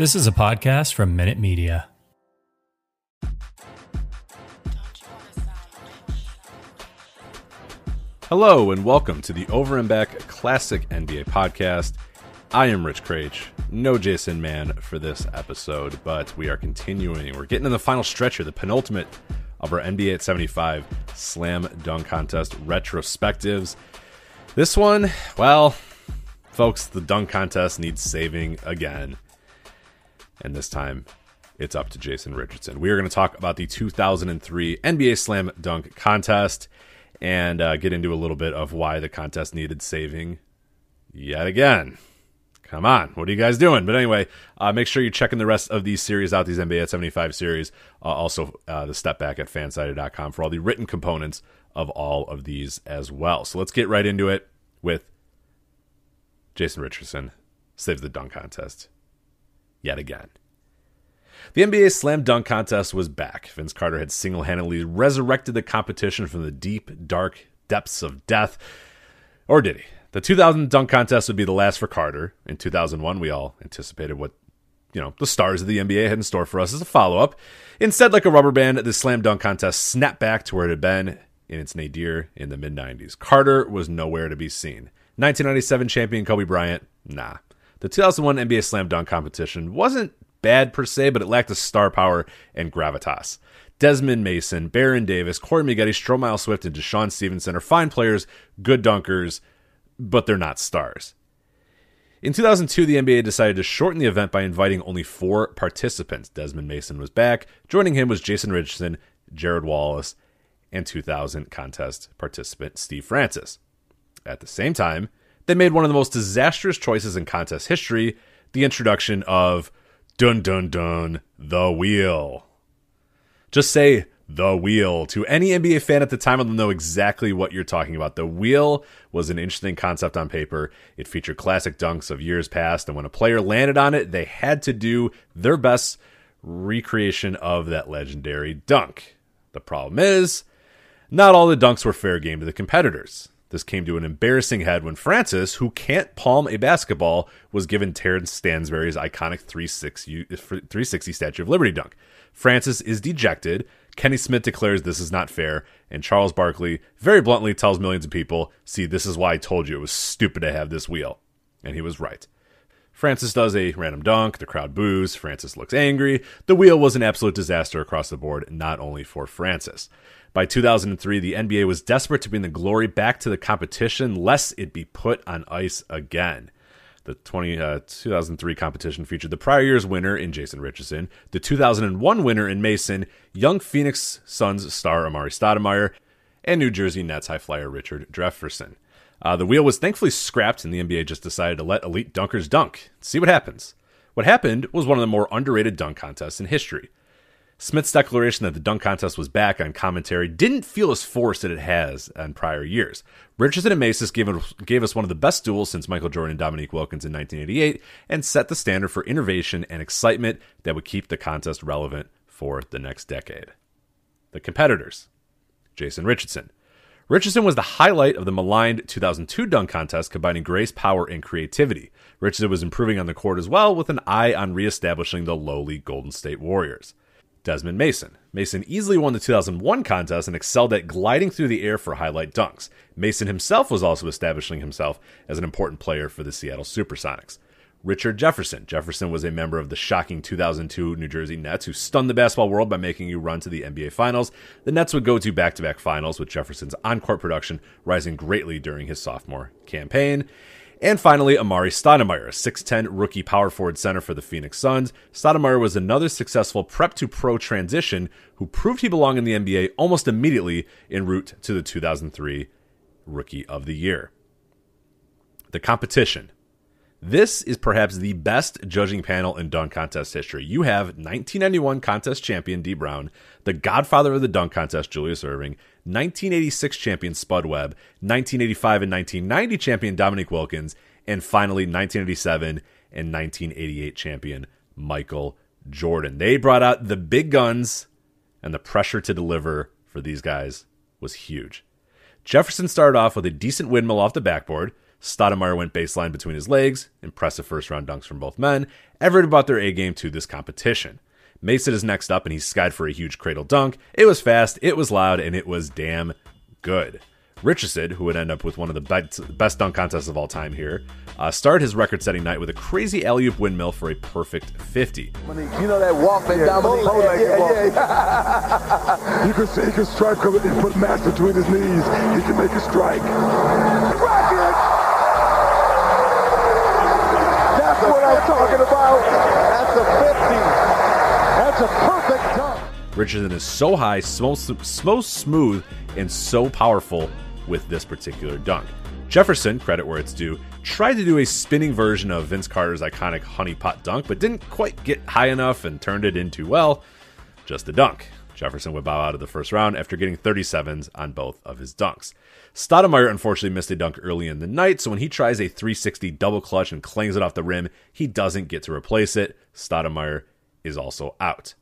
This is a podcast from Minute Media. Hello and welcome to the Over and Back Classic NBA podcast. I am Rich Craich, no Jason Mann for this episode, but we are continuing. We're getting in the final stretch here, the penultimate of our NBA at 75 Slam Dunk Contest retrospectives. This one, well, folks, the dunk contest needs saving again. And this time, it's up to Jason Richardson. We are going to talk about the 2003 NBA Slam Dunk Contest and get into a little bit of why the contest needed saving yet again. Come on, what are you guys doing? But anyway, make sure you're checking the rest of these series out, these NBA at 75 series. Also, the Step Back at fansided.com for all the written components of all of these as well. So let's get right into it with Jason Richardson saves the dunk contest yet again. The NBA Slam Dunk Contest was back. Vince Carter had single-handedly resurrected the competition from the deep, dark depths of death. Or did he? The 2000 Dunk Contest would be the last for Carter. In 2001, we all anticipated what, the stars of the NBA had in store for us as a follow-up. Instead, like a rubber band, the Slam Dunk Contest snapped back to where it had been in its nadir in the mid-90s. Carter was nowhere to be seen. 1997 champion Kobe Bryant, nah. The 2001 NBA Slam Dunk competition wasn't bad per se, but it lacked the star power and gravitas. Desmond Mason, Baron Davis, Corey Maggette, Stromile Swift, and Deshaun Stevenson are fine players, good dunkers, but they're not stars. In 2002, the NBA decided to shorten the event by inviting only 4 participants. Desmond Mason was back. Joining him was Jason Richardson, Jared Wallace, and 2000 contest participant Steve Francis. At the same time, they made one of the most disastrous choices in contest history, the introduction of dun dun dun, the wheel. Just say the wheel. To any NBA fan at the time, they'll know exactly what you're talking about. The wheel was an interesting concept on paper. It featured classic dunks of years past, and when a player landed on it, they had to do their best recreation of that legendary dunk. The problem is, not all the dunks were fair game to the competitors. This came to an embarrassing head when Francis, who can't palm a basketball, was given Terrence Stansbury's iconic 360 Statue of Liberty dunk. Francis is dejected. Kenny Smith declares this is not fair, and Charles Barkley very bluntly tells millions of people, see, this is why I told you it was stupid to have this wheel. And he was right. Francis does a random dunk, the crowd boos, Francis looks angry. The wheel was an absolute disaster across the board, not only for Francis. By 2003, the NBA was desperate to bring the glory back to the competition, lest it be put on ice again. The 2003 competition featured the prior year's winner in Jason Richardson, the 2001 winner in Mason, young Phoenix Suns star Amari Stoudemire, and New Jersey Nets high flyer Richard Jefferson. The wheel was thankfully scrapped, and the NBA just decided to let elite dunkers dunk. See what happens. What happened was one of the more underrated dunk contests in history. Smith's declaration that the dunk contest was back on commentary didn't feel as forced as it has in prior years. Richardson and Mason gave us one of the best duels since Michael Jordan and Dominique Wilkins in 1988 and set the standard for innovation and excitement that would keep the contest relevant for the next decade. The competitors. Jason Richardson. Richardson was the highlight of the maligned 2002 dunk contest, combining grace, power, and creativity. Richardson was improving on the court as well, with an eye on reestablishing the lowly Golden State Warriors. Desmond Mason. Mason easily won the 2001 contest and excelled at gliding through the air for highlight dunks. Mason himself was also establishing himself as an important player for the Seattle Supersonics. Richard Jefferson. Jefferson was a member of the shocking 2002 New Jersey Nets, who stunned the basketball world by making a run to the NBA Finals. The Nets would go to back-to-back finals, with Jefferson's on-court production rising greatly during his sophomore campaign. And finally, Amari Stoudemire, a 6'10 rookie power forward center for the Phoenix Suns. Stoudemire was another successful prep-to-pro transition who proved he belonged in the NBA almost immediately en route to the 2003 Rookie of the Year. The competition. This is perhaps the best judging panel in dunk contest history. You have 1991 contest champion Dee Brown, the godfather of the dunk contest Julius Erving, 1986 champion Spud Webb, 1985 and 1990 champion Dominique Wilkins, and finally 1987 and 1988 champion Michael Jordan. They brought out the big guns, and the pressure to deliver for these guys was huge. Jefferson started off with a decent windmill off the backboard. Stoudemire went baseline between his legs. Impressive first-round dunks from both men. Everyone brought their A-game to this competition. Mason is next up, and he's skied for a huge cradle dunk. It was fast, it was loud, and it was damn good. Richardson, who would end up with one of the best dunk contests of all time here, started his record-setting night with a crazy alley-oop windmill for a perfect 50. You know that walk that Dominique walk? You can see he can strike him and put mass between his knees. He can make a strike. Rocket! That's what I'm talking about. That's a 50. That's a perfect dunk. Richardson is so high, so smooth, and so powerful with this particular dunk. Jefferson, credit where it's due, tried to do a spinning version of Vince Carter's iconic honey pot dunk, but didn't quite get high enough and turned it into, well, just a dunk. Jefferson would bow out of the first round after getting 37s on both of his dunks. Stoudemire unfortunately missed a dunk early in the night, so when he tries a 360 double clutch and clangs it off the rim, he doesn't get to replace it. Stoudemire is also out.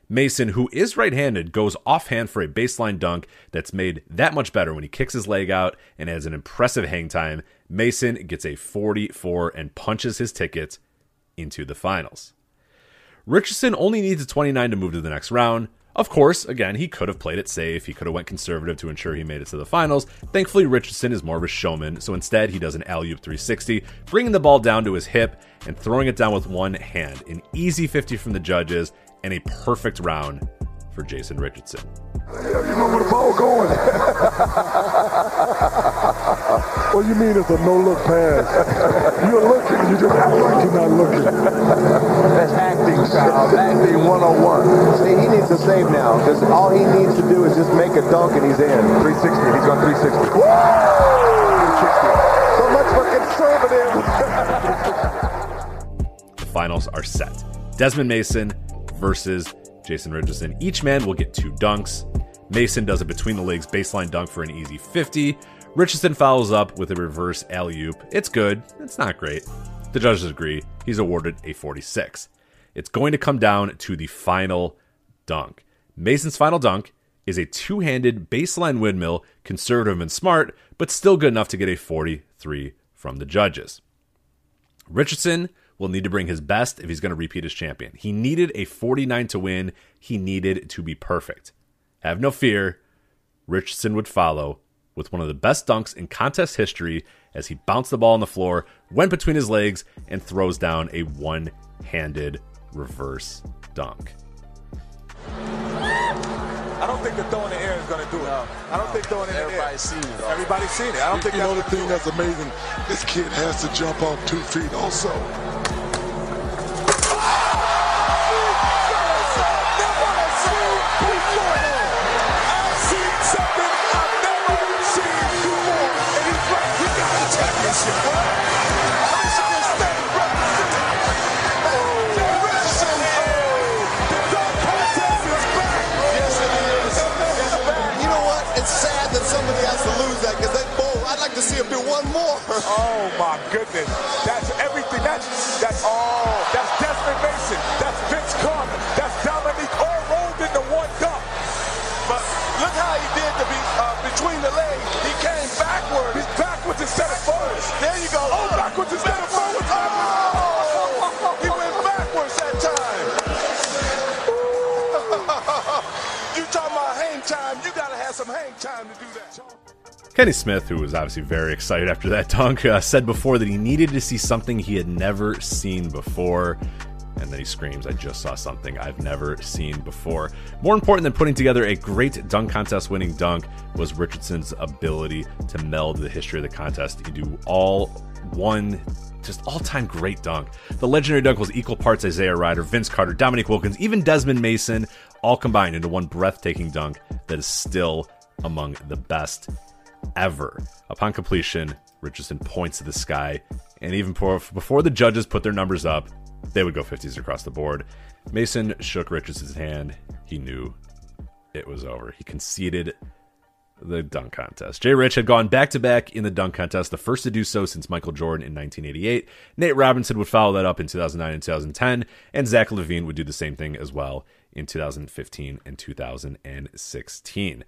Mason, who is right-handed, goes offhand for a baseline dunk that's made that much better when he kicks his leg out and has an impressive hang time. Mason gets a 44 and punches his ticket into the finals. Richardson only needs a 29 to move to the next round. Of course, again, he could have played it safe. He could have went conservative to ensure he made it to the finals. Thankfully, Richardson is more of a showman, so instead he does an alley-oop 360, bringing the ball down to his hip and throwing it down with one hand. An easy 50 from the judges and a perfect round for Jason Richardson. Hell, you know where the ball going. What you mean it's a no-look pass? You're looking, you just act like you're not looking. That's acting, child. Acting 101. See, he needs to save now, because all he needs to do is just make a dunk and he's in. 360. He's got 360. Woo! 360. So much for conservative. The finals are set. Desmond Mason versus Jason Richardson. Each man will get 2 dunks. Mason does a between the legs baseline dunk for an easy 50. Richardson follows up with a reverse alley-oop. It's good. It's not great. The judges agree. He's awarded a 46. It's going to come down to the final dunk. Mason's final dunk is a two-handed baseline windmill, conservative and smart, but still good enough to get a 43 from the judges. Richardson will need to bring his best if he's going to repeat as champion. He needed a 49 to win. He needed to be perfect. Have no fear, Richardson would follow with one of the best dunks in contest history as he bounced the ball on the floor, went between his legs, and throws down a one-handed reverse dunk. I don't think the throw in the air is going to do it. No, I don't think throwing in the air. Everybody's seen it. Everybody's seen it. I don't think You know the thing that's amazing? This kid has to jump off 2 feet also. I'd like to see him do one more. Oh my goodness. That's everything. That's Desmond Mason. That's Vince Carter. That's Dominique all rolled into one dunk. But look how he did to be between the legs. He came backwards. He's backwards instead of forwards. There you go. Oh, backwards instead of forwards. Oh! He went backwards that time. You talking about hang time? You gotta have some hang time to do that. Kenny Smith, who was obviously very excited after that dunk, said before that he needed to see something he had never seen before. And then he screams, "I just saw something I've never seen before." More important than putting together a great dunk contest winning dunk was Richardson's ability to meld the history of the contest into all-time great dunk. The legendary dunk was equal parts Isaiah Ryder, Vince Carter, Dominique Wilkins, even Desmond Mason, all combined into one breathtaking dunk that is still among the best ever. Upon completion, Richardson points to the sky, and even before the judges put their numbers up, they would go 50s across the board. Mason shook Richardson's hand. He knew it was over. He conceded the dunk contest. Jay Rich had gone back-to-back in the dunk contest, the first to do so since Michael Jordan in 1988. Nate Robinson would follow that up in 2009 and 2010, and Zach LaVine would do the same thing as well in 2015 and 2016.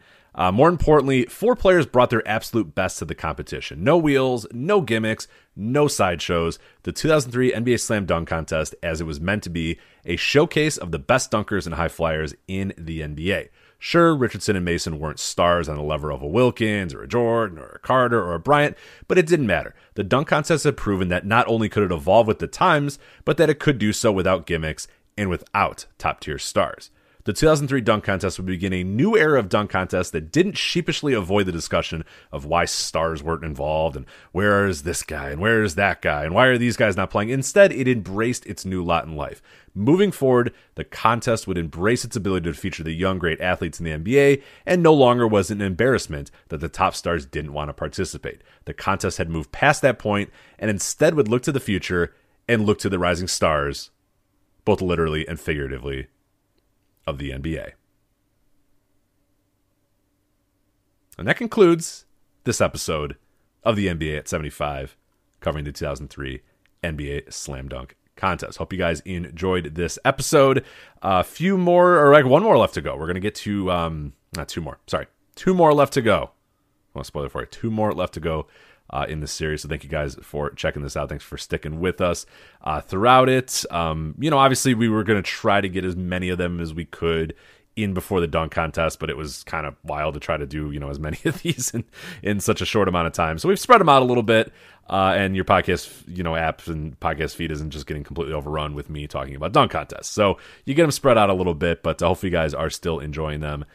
More importantly, 4 players brought their absolute best to the competition. No wheels, no gimmicks, no sideshows. The 2003 NBA Slam Dunk Contest, as it was meant to be, a showcase of the best dunkers and high flyers in the NBA. Sure, Richardson and Mason weren't stars on the level of a Wilkins or a Jordan or a Carter or a Bryant, but it didn't matter. The dunk contest had proven that not only could it evolve with the times, but that it could do so without gimmicks and without top-tier stars. The 2003 dunk contest would begin a new era of dunk contests that didn't sheepishly avoid the discussion of why stars weren't involved and where is this guy and where is that guy and why are these guys not playing. Instead, it embraced its new lot in life. Moving forward, the contest would embrace its ability to feature the young, great athletes in the NBA and no longer was an embarrassment that the top stars didn't want to participate. The contest had moved past that point and instead would look to the future and look to the rising stars, both literally and figuratively, of the NBA. And that concludes this episode of the NBA at 75, covering the 2003 NBA Slam Dunk Contest. Hope you guys enjoyed this episode. A few more, or like one more left to go. We're going to get to, two more left to go. I want to spoil it for you. 2 more left to go in this series. So thank you guys for checking this out. Thanks for sticking with us throughout it. Obviously we were going to try to get as many of them as we could in before the dunk contest, but it was kind of wild to try to do, as many of these in such a short amount of time. So we've spread them out a little bit, and your podcast, apps and podcast feed isn't just getting completely overrun with me talking about dunk contests. So you get them spread out a little bit, but hopefully you guys are still enjoying them.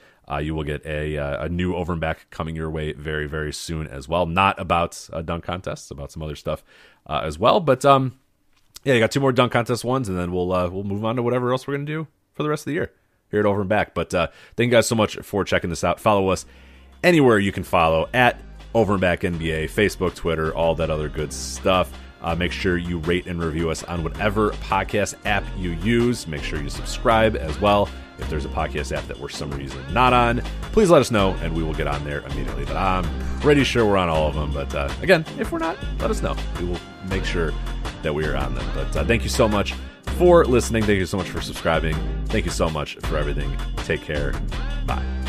You will get a new Over and Back coming your way very, very soon as well. Not about a dunk contest, about some other stuff as well. But you got 2 more dunk contest ones, and then we'll move on to whatever else we're going to do for the rest of the year here at Over and Back. But thank you guys so much for checking this out. Follow us anywhere you can follow at Over and Back NBA, Facebook, Twitter, all that other good stuff. Make sure you rate and review us on whatever podcast app you use. Make sure you subscribe as well. If there's a podcast app that we're for some reason not on, please let us know, and we will get on there immediately. But I'm pretty sure we're on all of them. But again, if we're not, let us know. We will make sure that we are on them. But thank you so much for listening. Thank you so much for subscribing. Thank you so much for everything. Take care. Bye.